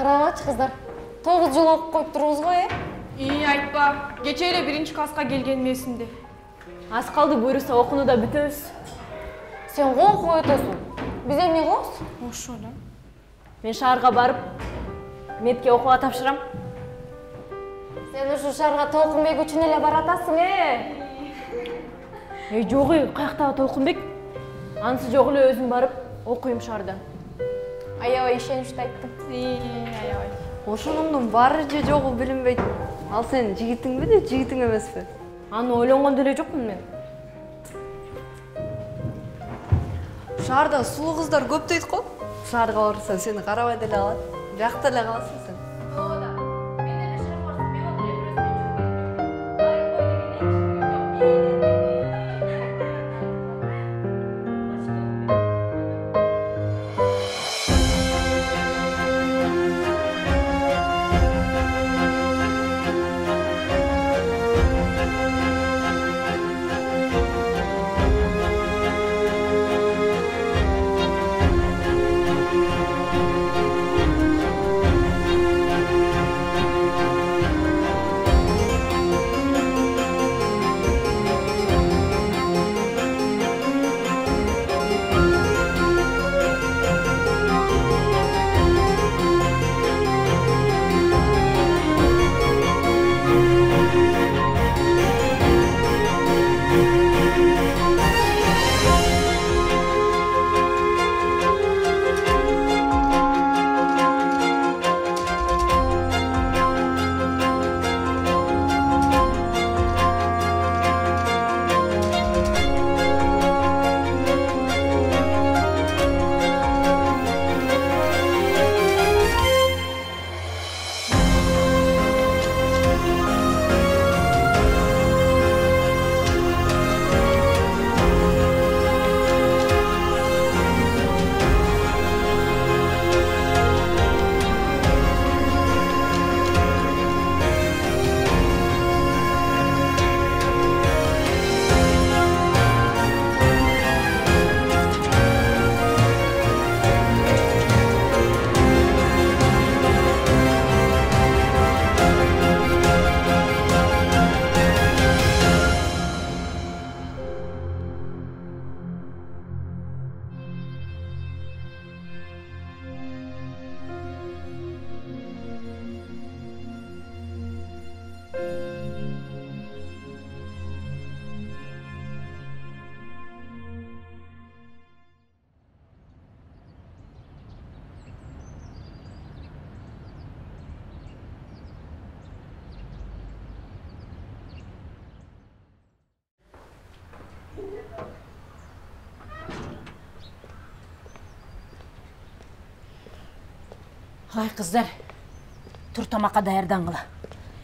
Карабачы кыздар. 9 жыл окуп коюптурбуз го, айтпа. Кече эле 1-класска келген эсимде. Аз калды буйруса окууда бүтөбүз. Сен го окуп өтөсүң. Биз эмне кылабыз? Ошо эле. Мен шаарга барып, медке окууга тапшырам. Сен ушу шаарга Толкунбек үчүн эле баратасың, Жок, каяктагы Толкунбек? Анысы жок эле өзүм барып окуйм шаарда. Аябай ишеничти айттың. Аябай. Ошонуңдун бары же жогу билинбейт. Ал сен жигитиңби де, жигитиң эмеспи? Аны ойлонгон деле жокмун мен. Шаарда сулуу кыздар көп дейт го. Шаарга барсаң сени карабай деле калат. Жакта эле каласың сен. Ай кыздар, тур тамакка даярдангыла.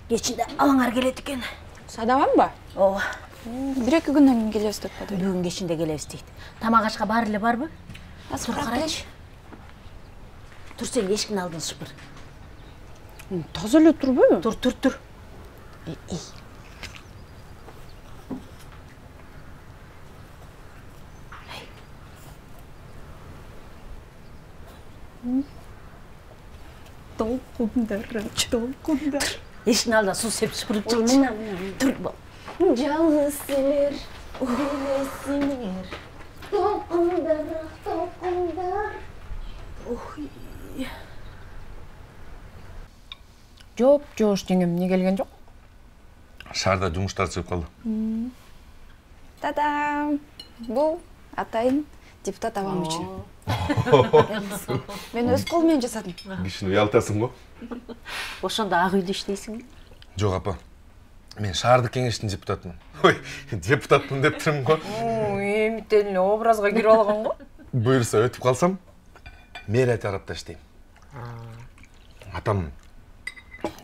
Кечинде алаңар келет экен. Садаман ба? Ооба. 1-2 күндөн кийин келебиз деп атпады. Бүгүн кечинде келебиз дейт. Тамак ашка бар эле барбы? Тур карачы. Тур сен эшиктин алдын шыпыр. Таза эле турбайбы? Тур. Толкундар. Эшиктин алдына суу сепип шыпырып чыкчы. Тур. Жалгыз силер, билесиңер. Толкундар. Жоош жеңем эмне келген жок? Шаарда жумуштар чыгып калды. Та-дам! Бул атайын депутат абам үчүн. Мен өз колум менен жасадым. Кишини уялтасың го? Ошондо ак үйдө иштейсиңби? Жок апа. Мен шаардык кеңештин депутатымын. Ой, депутатмын деп турмун го. Эмитен эле образга кирип алган го. Буйрса өтүп калсам, мэрия тарапта иштейм. Атам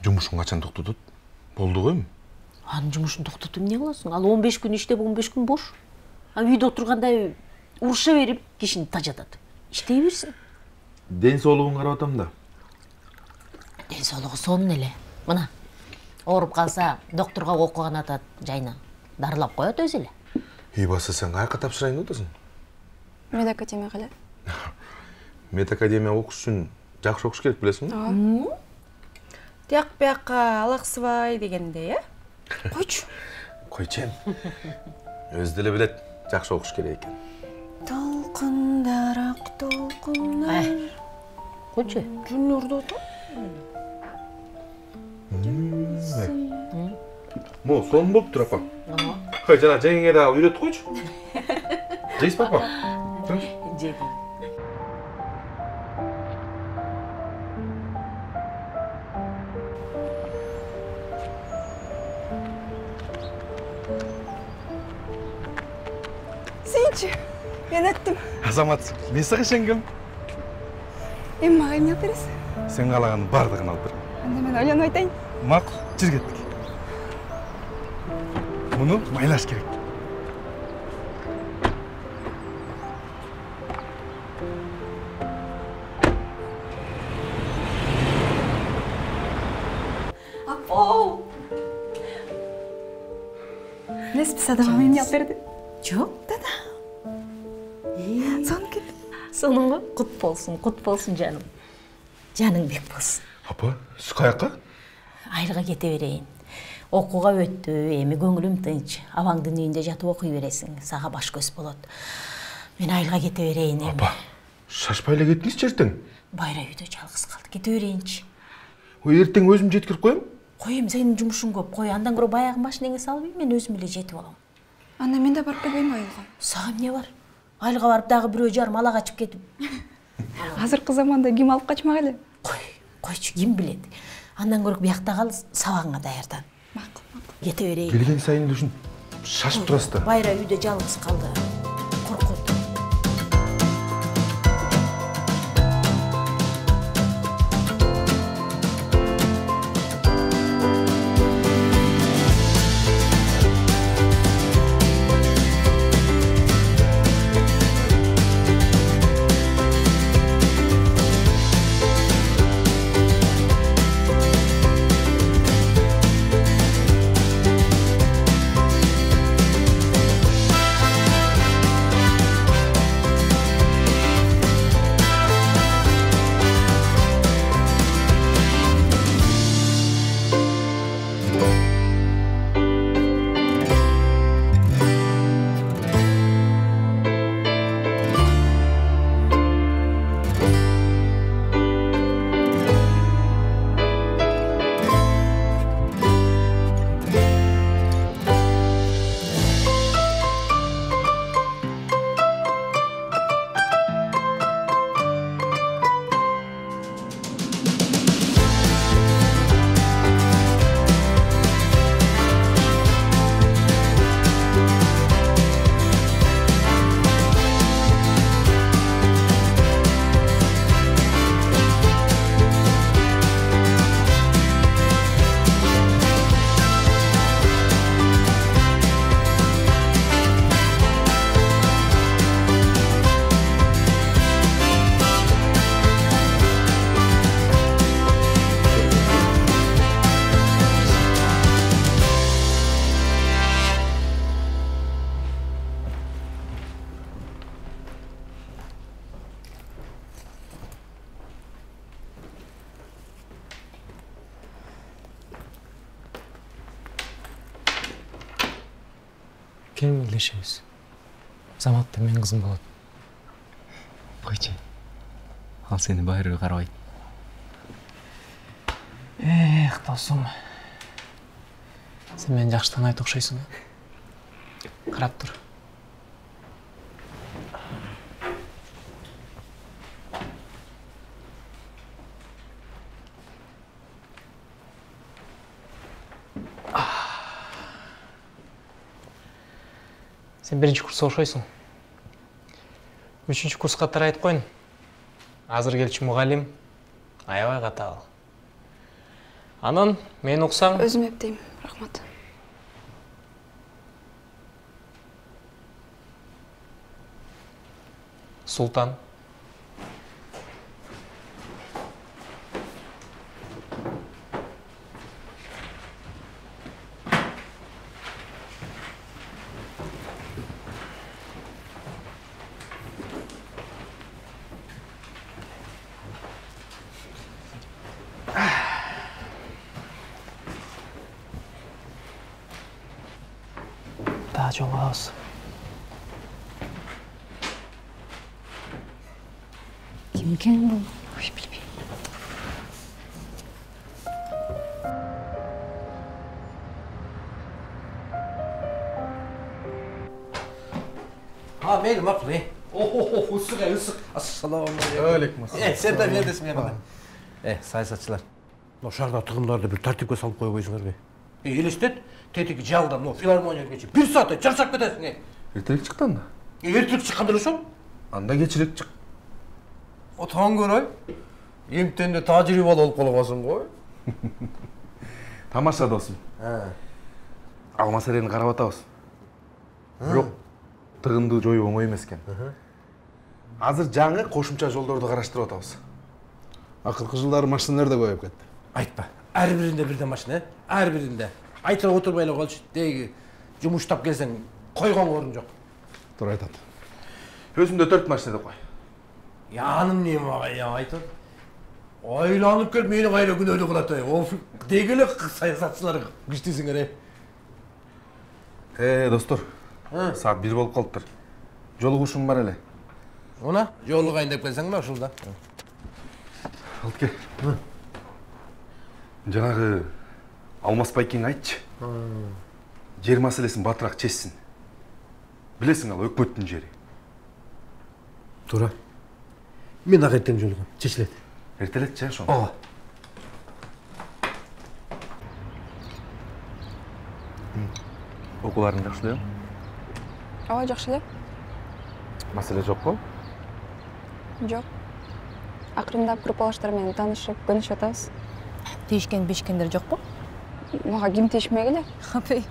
жумушун качан токтотот? Болду го эми? Анын жумушун токтотуп эмне кыласың? Ал 15 күн иштеп, 15 күн бош. А үйдө отурганда уруша берип кишини тажатат. Иштей берсин. Ден соолугун карап атам да. Ден соолугу сонун эле. Мына, ооруп калса, докторго окуган атат жайна. Дарылап коет өзү эле. Баса сен каяка тапшырайын деп атасың? Медакадемияга эле. Медакадемия окуш үчүн Жакшы окуш керек билесиңби? Тияк бияққа алаксыбай дегенде, Койчу. Койчу. Өзү деле билет, жакшы окуш керек экен. Толкундар, ак толкундар. Койчу. Жunior'da отыр. Мо, сонун болуптур апа. Хой, жана жеңиңе дагы үйрөтүп койчу. Жейсиз апа? Жеди. Сенчи, мен аттым. Азамат, мен сага ишенгем. Эми мага эмне алып бересиң? Сен каалаганын бардыгын алып бер. Анда мен ойлонуп айтайын. Макул, жүр кеттик. Муну майлаш керек. Апа! Неспис адамга эмне алып берди? Жок. Сон кет. Сонун кут болсун жаным. Жаның бек болсун. Апа, сиз каяка? Айылга кете берейин. Окууга өттү, эми көңүлүм тынч. Абаңдын үйүндө жатып окуй бересиң, сага баш көз болот. Мен айылга кете берейин эми. Апа, шашпай эле кеттиңизчи эртең. Байра үйдө жалгыз калды. Кете берейинчи. Ой, эртең өзүм жеткирип коем. Коем, сенин жумушуң көп. Кой, андан көрө баягы машинеңе салып, мен өзүм эле жетип алам. Анда мен да барып келбеймби айылга? Сага эмне бар? Айылга барып дагы бирөө жарым ала качып кетип. Азыркы заманда ким алып качмак эле? Койчу, ким билет. Андан көрө биякта кал, сабагыңа даярдан. Макул. Кете берейин. Келген сайын ушин шашып турасыз да. Байра үйдө жалгыз калды. Коркот. Келмейлешебиз. Заматта мен кызым болот. Койчу. Ал сени байыры карабайт. Эх, досум. Сен мени жакшы таанайт окшойсуң. Карап тур. Сен биринчи курска окшойсуң. 3-чү курска тарайт коюн. Азыр келчү мугалим аябай катаал. Анан мен уксаң, Өзүм эптейм. Рахмат. Султан. жолугабыз. Ким экен бул? Ой, билбейм. Meyli makul, ısık, ısık. Assalamualaikum. Aleyküm Sen de neredesin yanında? Sayısatçılar. Şarda tığımlardı bir tartipke salıp koyuyorsunuz be. Elestet, tetiki жалдан, филармонияга geçip 1 saatте çarşap кетесиң. Ertelik çıktı anda. Ertirip çıkkandı olsam? Anda geçirek çık. O taң көрөй. Емтенде тажрыйбалы болуп калгансың го. Тамаша досым. Ал маселени карап атабыз. Бирок тыгынды жоюу оңой эмес экен. Азыр жаңы кошумча жолдорду караштырып атабыз. Акыркы жылдары машиналар да көбөйүп кетти. Айтпа. Ар биринде бирден машина, ар биринде. Айтып отурбай эле колчу. Деги жумуштап келсең, койгон орун жок. Туура айтат. Өзүмдө 4 машина кой. Yanım neyim ya Aytun? Aylanıp gel meni kayla günöylü kılatay. O degeli sayısatçılar güçtüsün ere. Достор. Saat 1 болуп калыптыр. Жолугушум бар эле. Ona yolu kayındap gelsen mi şurada? Алып кел. Жанагы Алмас байкеңе айтчы. Жер маселесин батыраак чечсин. Билесиң ал өкмөттүн жери. Тура. Мен ак эртең жолугам. Чечилет. Эртелет жа ошо. Ага. Окууларың жакшы эле? Ооба, жакшы эле. Маселе жокпу? Жок. Акырындап группалаштар менен таанышып, көнүшүп атабыз. Тийишкен бишкендер жокпу? Мага ким тийишмек эле? Апей,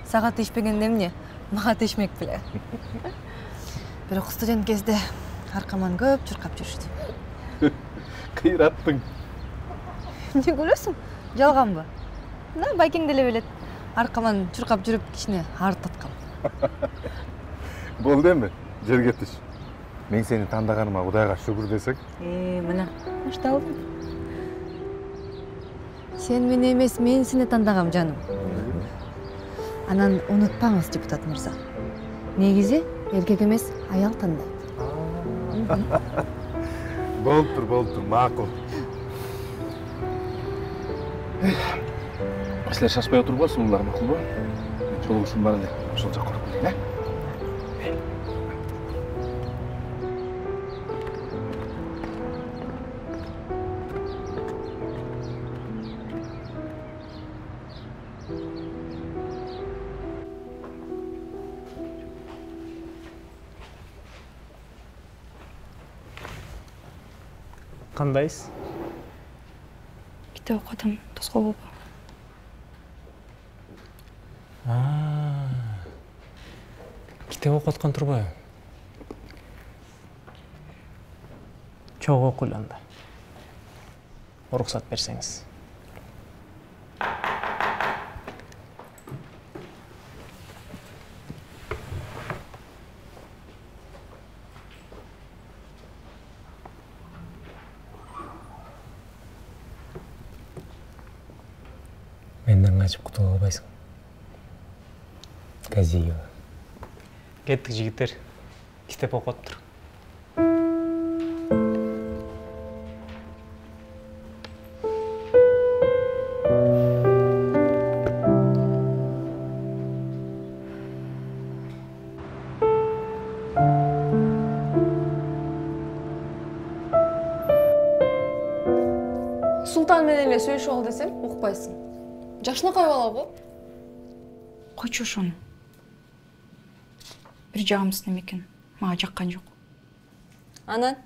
сага тийишпеген эмне? Мага тийишмек беле. Бирок студент кезде аркаман көп чуркап жүрүштү. Кыйраттың. Эмне күлөсүң? Жалганбы? Мына байкең деле билет. Аркаман чуркап жүрүп кичине аарытаткан. Болду эми, жерге түш. Мен сени тандаганыма Кудайга шүгүр десек. Мына, башталды. Сен мени эмес, мен сени тандагам, жаным. Анан унутпаңыз, депутат мырза. Негизи эркек эмес, аял тандайт. Болуптур, макул. Силер шашпай отурбосуңдар, макулбу? Жолугушум бар эле, ошол жакка барып келейин, Кандайсыз? Китеп окудум, тоскоол болуп. Китеп окуп аткан турбайбы? Чогуу окуйлу анда. Уруксат берсеңиз. Менден качып кутула албайсың. Казиева. Кеттик жигиттер. Китеп окуп атыптыр. Султан менен эле сөйлөшүп ал десем, укпайсың. Жашынакай бала бул. Койчу ошону. Бир жагымсыз неме экен. Мага жаккан жок. Анан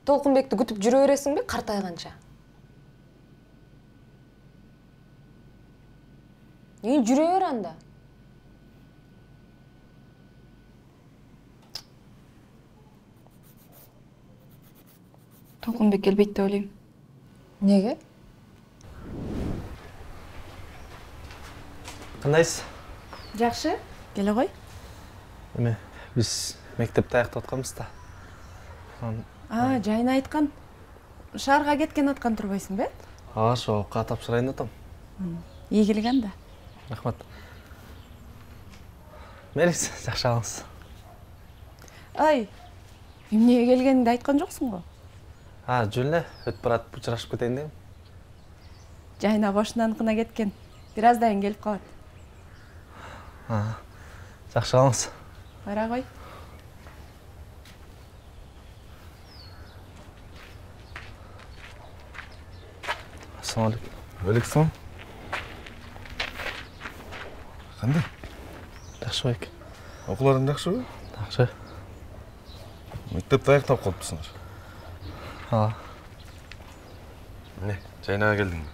Толкунбекти күтүп жүрө бересиңби картайганча? Жүрө бер анда. Толкунбек келбейт деп ойлойм. Неге? Кандайсыз? Жакшы, келе кой. Эме, биз мектепти аяктап атканбыз да. Жайын айткан. Шаарга кеткен аткан турбайсың бе? Ошо, тапшырайын атам. Ийгилген да. Рахмат. Мелис, жакшы алыңыз. Ай, эмнеге келгениңди айткан жоксуң го? Жөн эле, өтүп барат, учурашып кетейин дегем. Жайна кошунаныкына кеткен. Бир аздан келип калат. Жакшы алыңыз. Бара кой. Ассаламу алейкум. Алейкум. Кандай? Жакшы экен. Окууларың жакшыбы? Жакшы. Мектепти аяктап калыпсыңар. Эмне, жайнага келдиңби?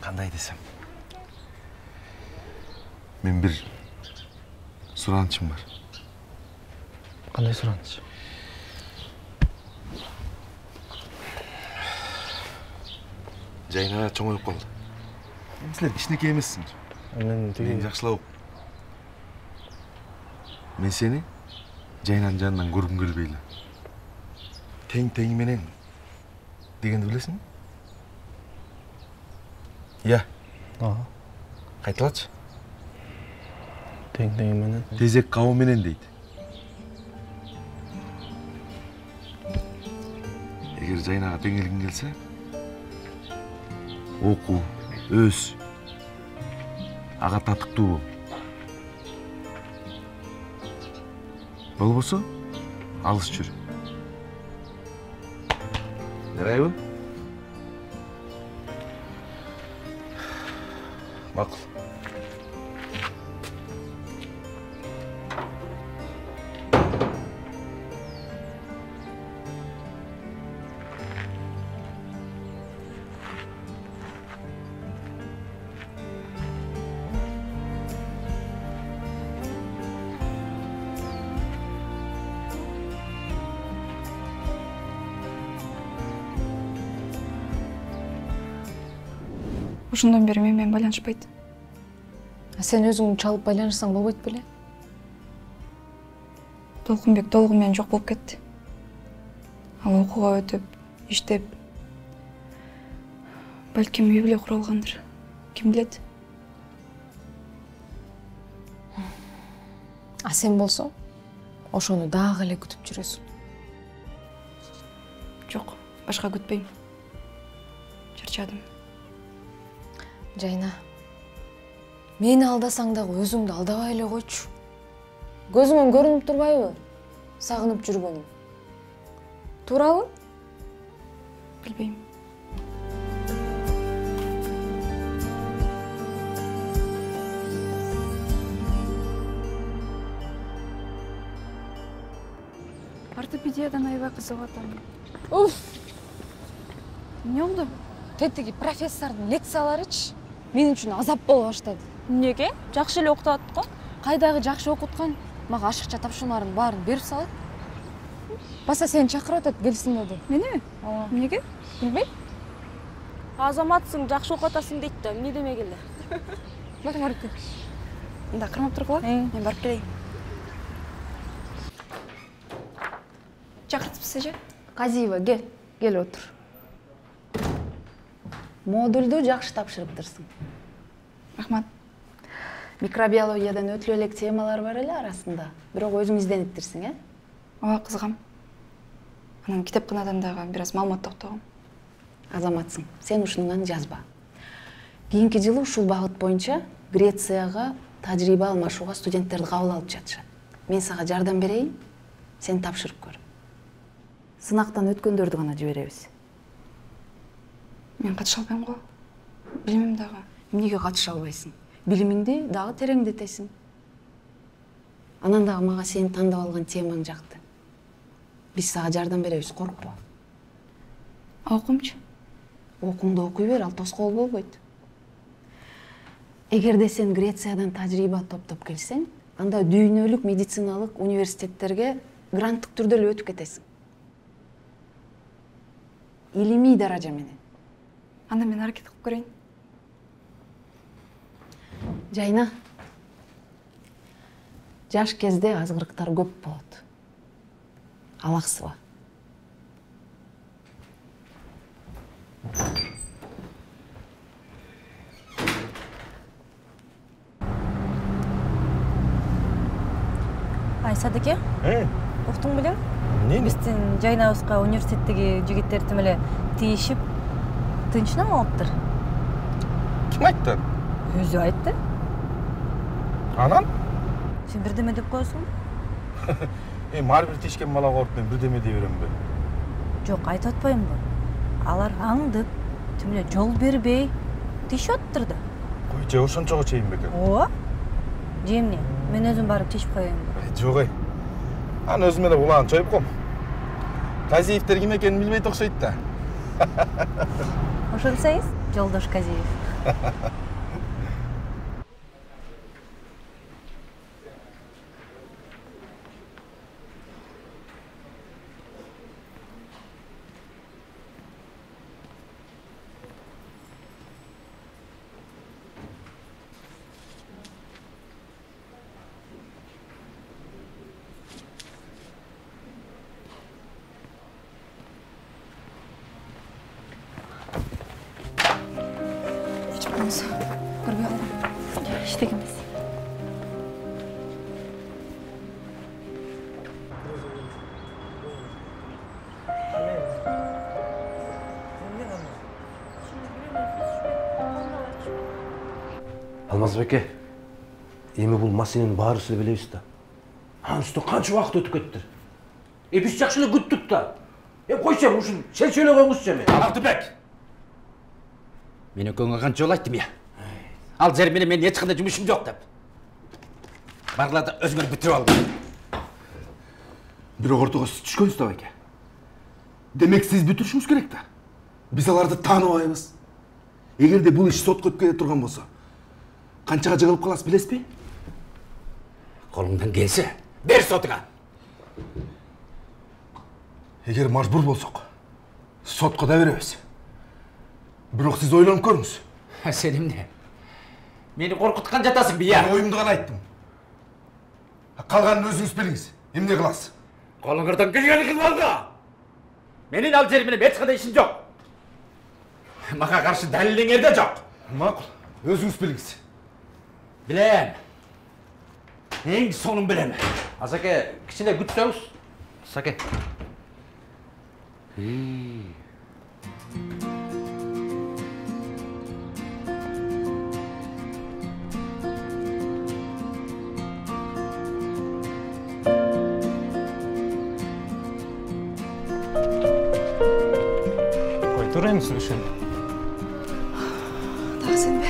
Кандай десем? Мен бир суранычым бар. Кандай сураныч? Жайна чоңоюп калды. Силер кичинекей эмессиңер. Мен жакшылап. Мен сени Жайнанын жанынан көргүм келбейли. Тең менен дегенди билесиңби? Иә. Кайталачы. Тең менен. Тезек кабы менен дейт. Эгер Жайнага тең келгиң келсе, оку, өс, ага татыктуу бол. Болбосо, алыс жүр. Жарайбы? Макул. Ошондон бери менен байланышпайт. Сен өзүң чалып байланышсаң болбойт беле? Толкунбек толугу менен жок болуп кетти. Ал окууга өтүп, иштеп. Балким үй бүлө кура алгандыр. Ким билет? Сен болсо, ошону дагы эле күтүп жүрөсүң. Жок, башка күтпейм. Чарчадым. Жайна, мени алдасаң дагы өзүңдү алдабай эле койчу. Көзүмөн көрүнүп турбайбы? Сагынып жүргөнүң. Туурабы? Билбейм. Ортопедиядан аябай кызыгып атам. Уф! Эмне болду? Тетиги профессордун лекцияларычы мен үчүн азап боло баштады. Неге? Жакшы эле окутат го. Кайдагы жакшы окуткан, мага ашыкча тапшырмалардын баарын берип салат. Баса сени чакырып атат, келсин деди. Мени? Эмнеге? Билбейм. Азаматсың, жакшы окутасың дейт да, эмне демек эле? Бар, барып кел. Мында кармап тургула? Мен барып келейин. Чакыртыпсыз эже? Казиева, кел отур. Модулду жакшы тапшырыптырсың. Рахмат. Микробиологиядан өтүлө элек темалар бар эле арасында. Бирок өзүң издениптирсиң, э? Ооба, кызыгам. Анан китепканадан дагы бир аз маалымат токтогом. Азаматсың, сен ушунуңан жазба. Кийинки жылы ушул багыт боюнча Грецияга тажрыйба алмашууга студенттерди кабыл алып жатышат. Мен сага жардам берейин, сен тапшырып көр. Сынактан өткөндөрдү гана жиберебиз. Мен катыша албайм го. Билимим дагы. Эмнеге катыша албайсың? Билимиңди дагы тереңдетесиң. Анан дагы мага сени тандап алган темаң жакты. Биз сага жардам беребиз, коркпо. Окумчу. Окуңду окуй бер, ал тоскоол болбойт. Эгерде сен Грециядан тажрыйба топтоп келсең, анда дүйнөлүк медициналык университеттерге гранттык түрдө эле өтүп кетесиң. Илимий даража менен. Анда мен аракет кылып көрөйүн. Жайна. Жаш кезде азгырыктар көп болот. Алаксыба. Айсат эке, уктуң белең? Эмне? Биздин жайнабызга университеттеги жигиттер тим эле тийишип, тынчынан алыптыр. Ким айтты? Өзү айтты. Анан? Сен бирдеме деп коесуң? Ар бир тийишкен балага ооруп мен бирдеме дей беремби? Жок, айтып атпаймынбы? Алар аңдып, тим эле жол бербей тийишип атыптыр да. Кой, же ошончого чейин бекен? Ооба. Же эмне? Мен өзүм барып тийишип коеюнбу. Жок, аны өзүм эле улаан чоюп коем. Казиевдер ким экенин билбейт окшойт да. Ошентсеңиз, жолдош Казиев. Көрбей қалдым. Ештеңеміз. Алмазбеке, эми бул маселенин баарыбыз эле билебиз да. Анын үстүнөн канча убакыт өтүп кетти. Биз жакшы эле күттүк да. Койчу, ушул шелчелеп коюңузчу эми. Алтыбек! Мен экөөңө канча жолу айттым я. Ал жер менен менин эч кандай жумушум жок деп. Баргыларды өзүңөр бүтүрүп алгын. Бирок ортого сиз түшкөнсүз да байке. Демек сиз бүтүрүшүңүз керек да. Биз аларды тааныбайбыз. Эгерде бул иш сотко өтүп келе турган болсо, канчага жыгылып каласыз билесизби? Колуңдан келсе, бер сотуга. Эгер мажбур болсок, сотко да беребиз. Бирок сиз ойлонуп көрүңүз. Сен эмне? Мени коркуткан жатасың бия. Мен оюмду гана айттым. Калганын өзүңүз билиңиз. Эмне кыласыз? Колуңардан келгени кылып алды. Менин ал жери менен эч кандай ишим жок. Мага каршы далилиңер да жок. Макул, өзүңүз билиңиз. Билем. Эң сонун билем. Асаке, кичине күтсөңүз. Саке. Кой, тура эмесиң ошондо? Дагы сен бе?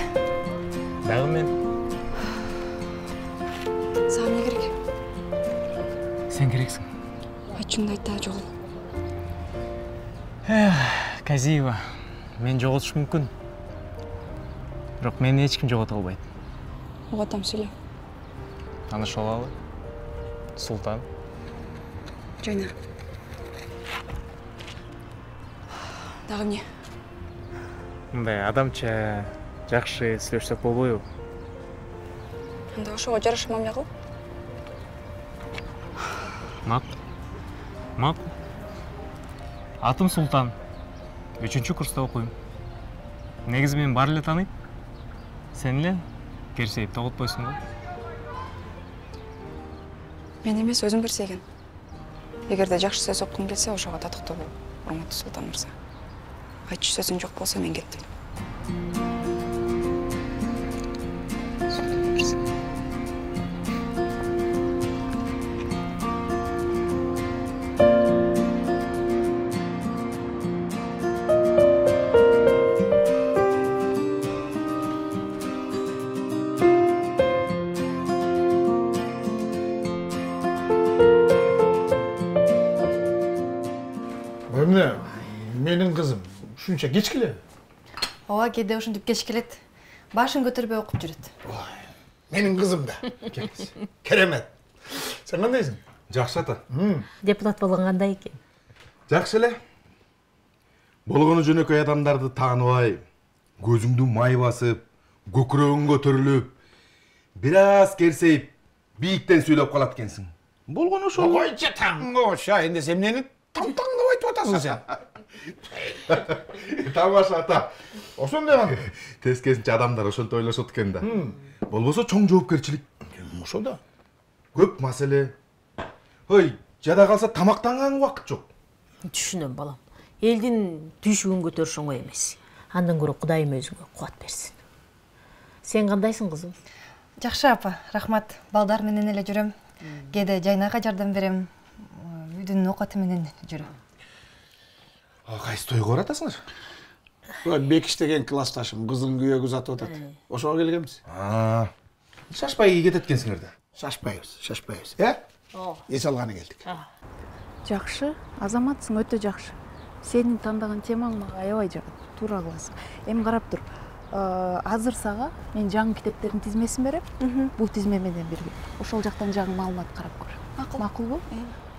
Дагы мен. Сага эмне керек? Сен керексиң. Айтчыңды айт да жол. Казиева, мен жоготуш мүмкүн. Бирок мени эч ким жогото албайт. Угатам, сүйлө. Тааныша алалы. Султан. Жайна. Дагы эмне? Мындай адамча жакшы сүйлөшсөк болбойбу? Анда ошого жараша мамиле кыл. Макул. Атым Султан. 3-чү курста окуйм. Негизи мени баары эле тааныйт. Сен эле Керсейип тоготпойсуң го. Мен эмес, өзүң Керсейген. Эгерде жакшы сөз окугуң келсе, ошого татыктуу бол, урматтуу Султан мырза. Айтчу сөзүң жок болсо мен кеттим. Эмне? Менин кызым ушунча кеч келеби? Ооба, кээде ушинтип кеч келет. Башын көтөрбөй окуп жүрөт. Менин кызым да. Керемет. Сен кандайсың? Жакшы ата. Депутат болгон кандай экен? Жакшы эле. Болгону жөнөкөй адамдарды тааныбай, көзүңдү май басып, көкүрөгүң көтөрүлүп, бир аз керсейип, бийиктен сүйлөп калат экенсиң. Болгону ошол. Койчу таң. Оша, энди сен эмнени там-таңдап айтып кайдасың сен? Тамаша ата. Ошондой кандай? Тескерисинче адамдар ошентип ойлошот экен да. Болбосо чоң жоопкерчилик. Ошо да. Көп маселе. Ой, жада калса тамактанганга убакыт жок. Түшүнөм балам. Элдин түйшүгүн көтөрүш оңой эмес. Андан көрө Кудайым өзүңө кубат берсин. Сен кандайсың кызым? Жакшы апа, рахмат. Балдар менен эле жүрөм. Кээде Жайнага жардам берем. Үйдүн окаты менен жүрөм. Кайсы тойго баратасыңар? Бекиш деген классташым кызын күйөөгө узатып атат. Ошого келгенбиз. Шашпай кетет экенсиңер да. Шашпайбыз. Эс алганы келдик. Жакшы, азаматсың, өтө жакшы. Сенин тандаган темаң мага аябай жагат. Туура кыласың. Эми карап тур. Азыр сага мен жаңы китептердин тизмесин берем. Бул тизме менен бирге. Ошол жактан жаңы маалымат карап көр. Макулбу?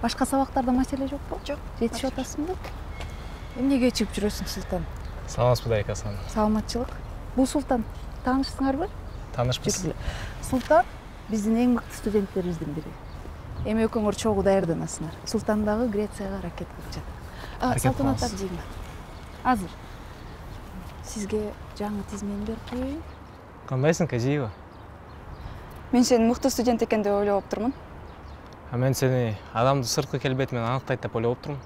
Башка сабактарда маселе жокпу? Жок. Жетишип атасыңбы? Эмнеге чыгып жүрөсүң, Султан? Саламатсызбы Дайкасан? Саламатчылык. Бул Султан. Таанышсыңарбы? Таанышпыз. Султан биздин эң мыкты студенттерибиздин бири. Эми экөөңөр чогуу даярданасыңар. Султан дагы Грецияга ракет кылып жатат. Салтанат абдийна. Азыр сизге жаңы тизмени берип коеюн. Кандайсың, Казиева? Мен сени мыкты студент экен деп ойлоп турмун. Мен сени адамды сырткы келбети менен аныктайт деп ойлоп турмун.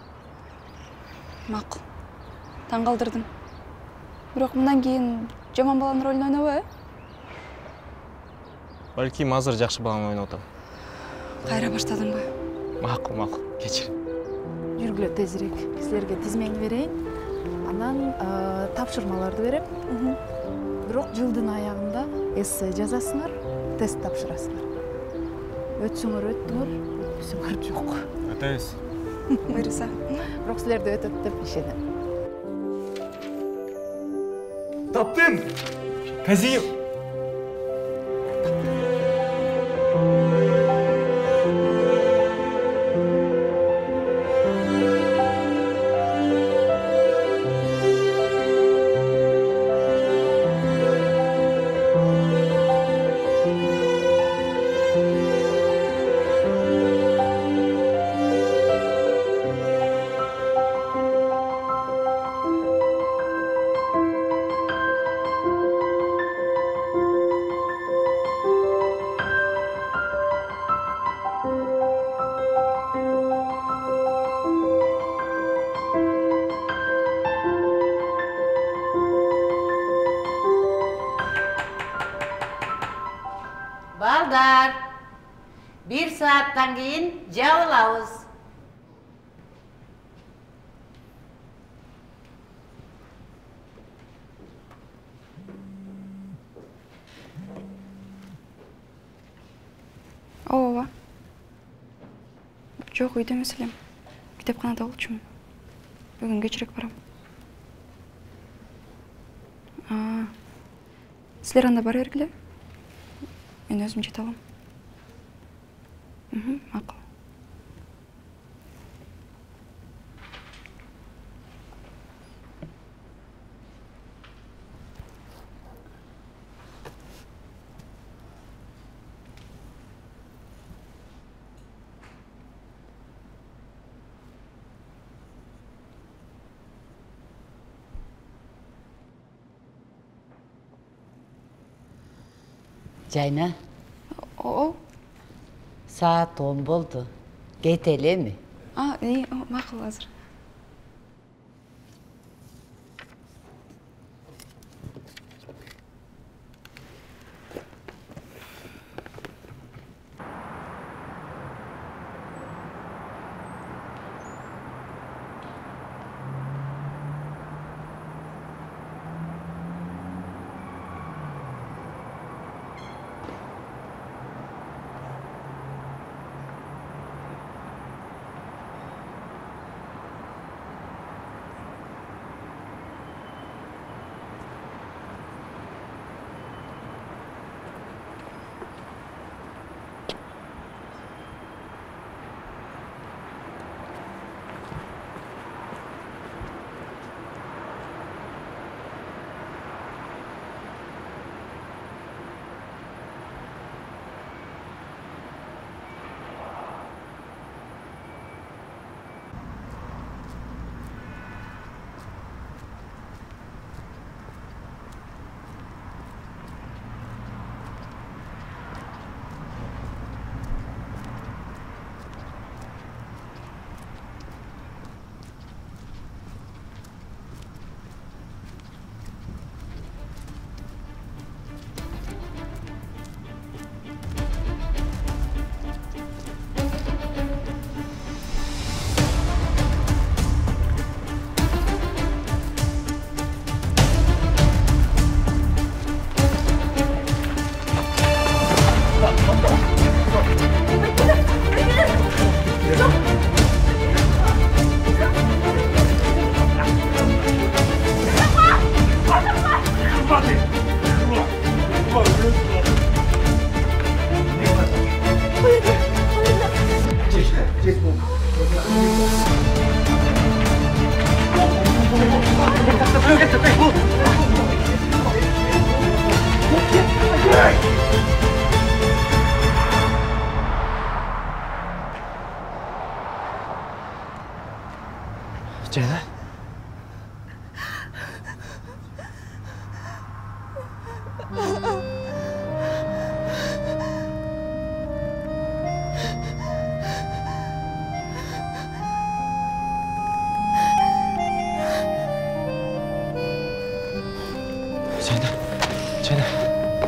Макул. Таң калдырдың. Бирок мындан кийин жаман баланын ролун ойнобой, Балким азыр жакшы баланы ойноп атам. Кайра баштадыңбы? Макул, кечир. Жүргүлө тезирээк. Силерге тизмени берейин. Анан тапшырмаларды берем. Бирок жылдын аягында эссе жазасыңар, тест тапшырасыңар. Өтсөңөр өттүңөр, өтпөсөңөр жок. Өтөбүз. Буйруса. Бирок силерде өтөт деп ишенем. Таптым! Казиев! Балдар, 1 сааттан кейін жабылабыз. Ооба. Жок, үйдө эмес элем. Китепканада болчумун. Бүгүн кечирээк барам. Силер анда бара бергиле. Мен өзүм жете алам. Макул. Жайна, О. Saat 10 болду. Кетели ми? Макул азыр.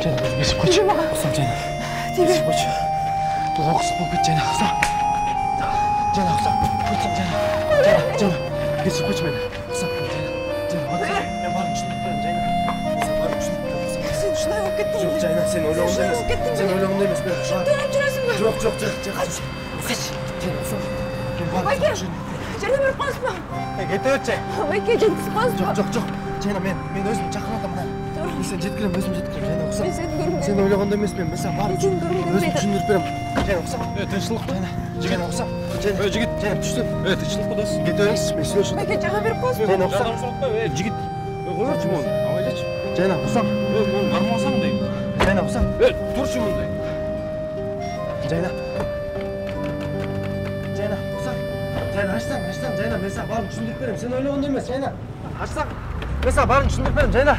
Ceyna, besip koç. Kusam Ceyna. Besip koç. Bu kokusu bu bit Ceyna, kusam. Ceyna, kusam. Kusam Ceyna. Ceyna, besip koç beni. Kusam Ceyna. Ceyna, hadi. Ben varım şunu tutuyorum Ceyna. Sen varım şunu tutuyorum. Sen şuna yok ettin. Yok Ceyna, sen öyle onda emes. Sen öyle onda emes. Şimdi dönüp жүресің bö? Yok, kaç. Ceyna, kusam. Байке, жерде беріп қаласың ба? Кете өтші. Байке, жеткізіп қаласың ба? Жоқ. Ceyna, мен өзім жақындадым да. Мен сені жеткіземін, өзім жеткіземін. Ceyna, kusam. Мен сені көргім Sen ойлағанда емеспін, мен саған барып сені көргім өзім келмейді. түсіндіріп беремін. Ceyna, kusam. Тыншылық. Ceyna, kusam. Жігіт, Ceyna, түшті. Тыншылық құдас. Кете беріңіз, мен сөйлесіп. Байке, жаға беріп қаласың ба? Ceyna, kusam. Жігіт. Қойыршы мұны, авайлашы. Ceyna, kusam. Бармасам деймін. Ceyna, kusam. Тұршы мұндай. Ceyna. Ceyna, kusam. Ceyna, açsam. Ceyna, мен саған барып түсіндіріп беремін. Сен ойлағанда емес, Ceyna. Açsам. Мен саған барып түсіндіріп беремін, Ceyna.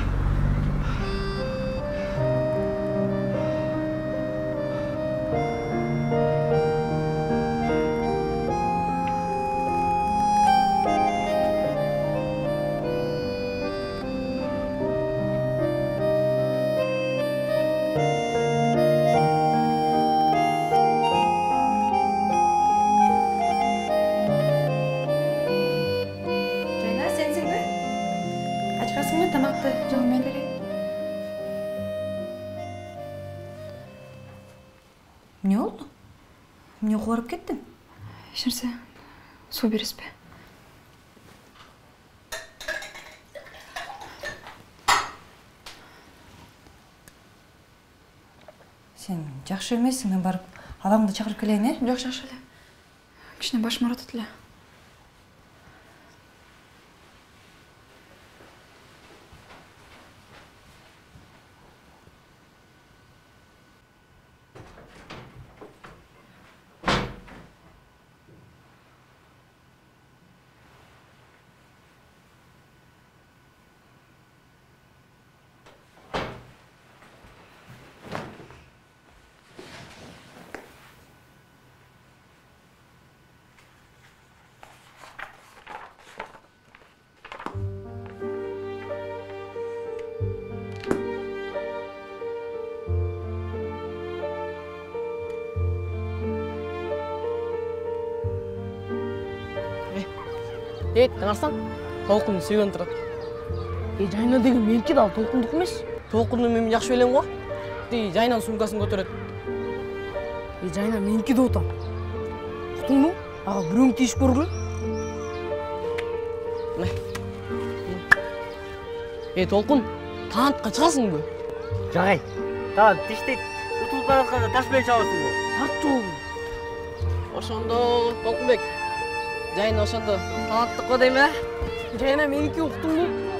Жайна, сенсің бе? Ачқасың ба тамақты? Жоқ, мен берейін. Не oldu? Не қуарып кеттің? Ешнәрсе. Су бересіз бе? Сен жақшы емессің, мен барып аламды шақырып келейін, е? Жоқ, жақсы эле. Кішкене башым ауырат эле. Таңарсаң, толқынды сүйген тұрады. Жайна деген менікі да толқындық емес. Толқынды мен жақшы белем ғой. Жайнаның сумкасын көтереді. Жайна менікі де отам. Құтың му? Аға біреуің тиіш көргілі. Толқын, танытқа шығасың бө? Жағай, тағат тиштейді. Ұтылып баратқанда ташпен шабасың бө? Тарт жол. Ошондо, Толқынбек. Жайна ошондо танаттық қо дейме? Жайна менікі ұқтың му?